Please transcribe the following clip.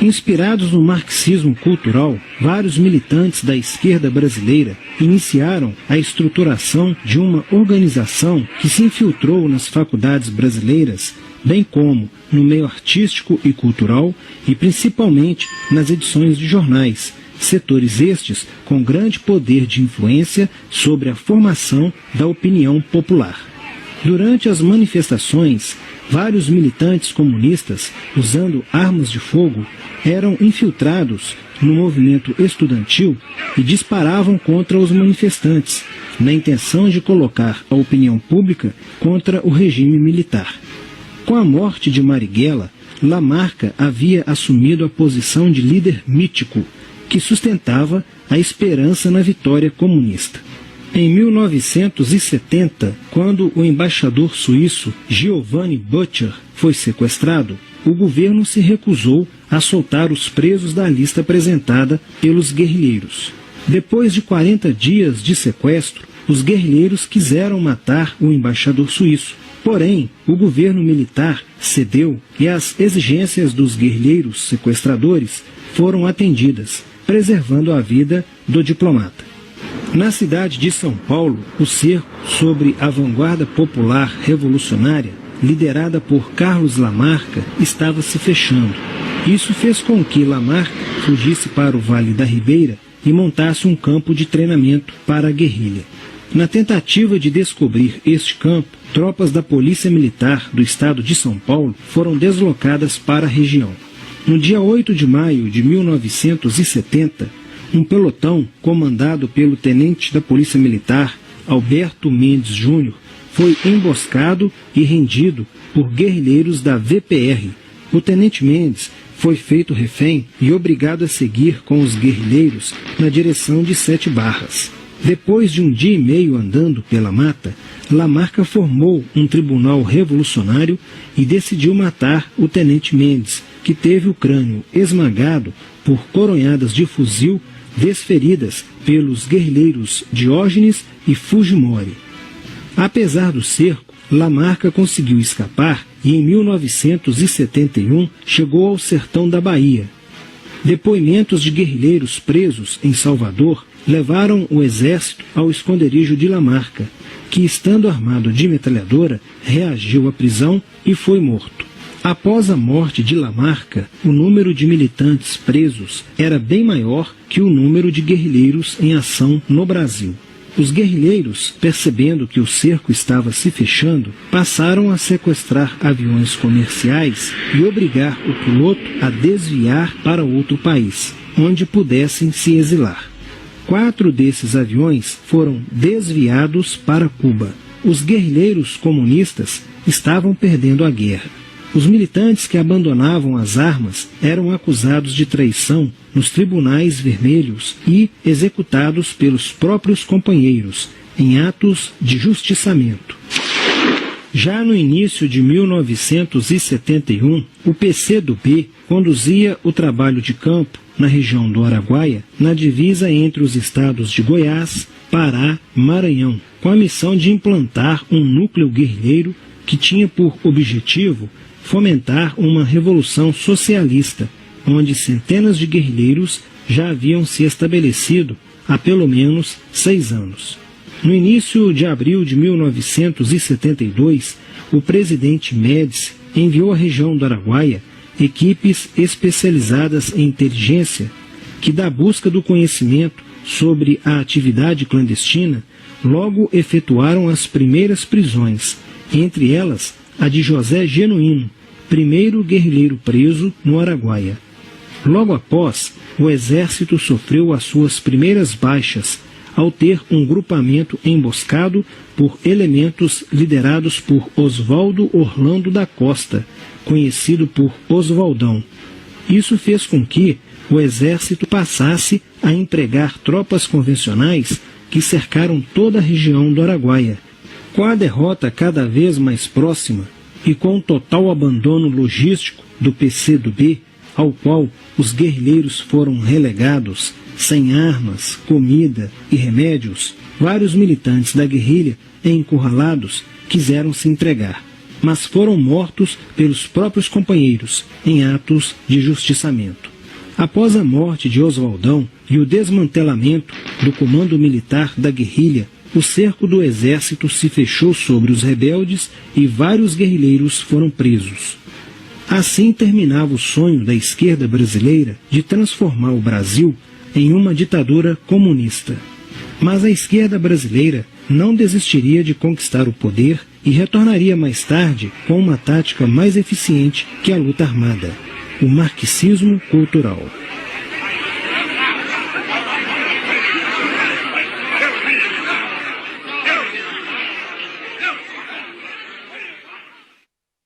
Inspirados no marxismo cultural, vários militantes da esquerda brasileira iniciaram a estruturação de uma organização que se infiltrou nas faculdades brasileiras, bem como no meio artístico e cultural e principalmente nas edições de jornais, setores estes com grande poder de influência sobre a formação da opinião popular. Durante as manifestações, vários militantes comunistas, usando armas de fogo, eram infiltrados no movimento estudantil e disparavam contra os manifestantes, na intenção de colocar a opinião pública contra o regime militar. Com a morte de Marighella, Lamarca havia assumido a posição de líder mítico, que sustentava a esperança na vitória comunista. Em 1970, quando o embaixador suíço Giovanni Butcher foi sequestrado, o governo se recusou a soltar os presos da lista apresentada pelos guerrilheiros. Depois de 40 dias de sequestro, os guerrilheiros quiseram matar o embaixador suíço. Porém, o governo militar cedeu e as exigências dos guerrilheiros sequestradores foram atendidas, preservando a vida do diplomata. Na cidade de São Paulo, o cerco sobre a vanguarda popular revolucionária, liderada por Carlos Lamarca, estava se fechando. Isso fez com que Lamarca fugisse para o Vale da Ribeira e montasse um campo de treinamento para a guerrilha. Na tentativa de descobrir este campo, tropas da Polícia Militar do estado de São Paulo foram deslocadas para a região. No dia 8 de maio de 1970, um pelotão comandado pelo tenente da Polícia Militar, Alberto Mendes Júnior, foi emboscado e rendido por guerrilheiros da VPR. O tenente Mendes foi feito refém e obrigado a seguir com os guerrilheiros na direção de Sete Barras. Depois de um dia e meio andando pela mata, Lamarca formou um tribunal revolucionário e decidiu matar o tenente Mendes, que teve o crânio esmagado por coronhadas de fuzil desferidas pelos guerrilheiros Diógenes e Fujimori. Apesar do cerco, Lamarca conseguiu escapar e em 1971 chegou ao sertão da Bahia. Depoimentos de guerrilheiros presos em Salvador levaram o exército ao esconderijo de Lamarca, que, estando armado de metralhadora, reagiu à prisão e foi morto. Após a morte de Lamarca, o número de militantes presos era bem maior que o número de guerrilheiros em ação no Brasil. Os guerrilheiros, percebendo que o cerco estava se fechando, passaram a sequestrar aviões comerciais e obrigar o piloto a desviar para outro país, onde pudessem se exilar. 4 desses aviões foram desviados para Cuba. Os guerrilheiros comunistas estavam perdendo a guerra. Os militantes que abandonavam as armas eram acusados de traição nos tribunais vermelhos e executados pelos próprios companheiros, em atos de justiçamento. Já no início de 1971, o PCdoB conduzia o trabalho de campo na região do Araguaia, na divisa entre os estados de Goiás, Pará e Maranhão, com a missão de implantar um núcleo guerrilheiro que tinha por objetivo fomentar uma revolução socialista, onde centenas de guerrilheiros já haviam se estabelecido há pelo menos 6 anos. No início de abril de 1972, o presidente Médici enviou à região do Araguaia equipes especializadas em inteligência que, da busca do conhecimento sobre a atividade clandestina, logo efetuaram as primeiras prisões, entre elas a de José Genuíno, primeiro guerrilheiro preso no Araguaia. Logo após, o exército sofreu as suas primeiras baixas ao ter um grupamento emboscado por elementos liderados por Oswaldo Orlando da Costa, conhecido por Oswaldão. Isso fez com que o exército passasse a empregar tropas convencionais que cercaram toda a região do Araguaia. Com a derrota cada vez mais próxima e com o total abandono logístico do PCdoB, ao qual os guerrilheiros foram relegados, sem armas, comida e remédios, vários militantes da guerrilha, encurralados, quiseram se entregar, mas foram mortos pelos próprios companheiros em atos de justiçamento. Após a morte de Oswaldão e o desmantelamento do comando militar da guerrilha, o cerco do exército se fechou sobre os rebeldes e vários guerrilheiros foram presos. Assim terminava o sonho da esquerda brasileira de transformar o Brasil em uma ditadura comunista. Mas a esquerda brasileira não desistiria de conquistar o poder e retornaria mais tarde com uma tática mais eficiente que a luta armada: o marxismo cultural.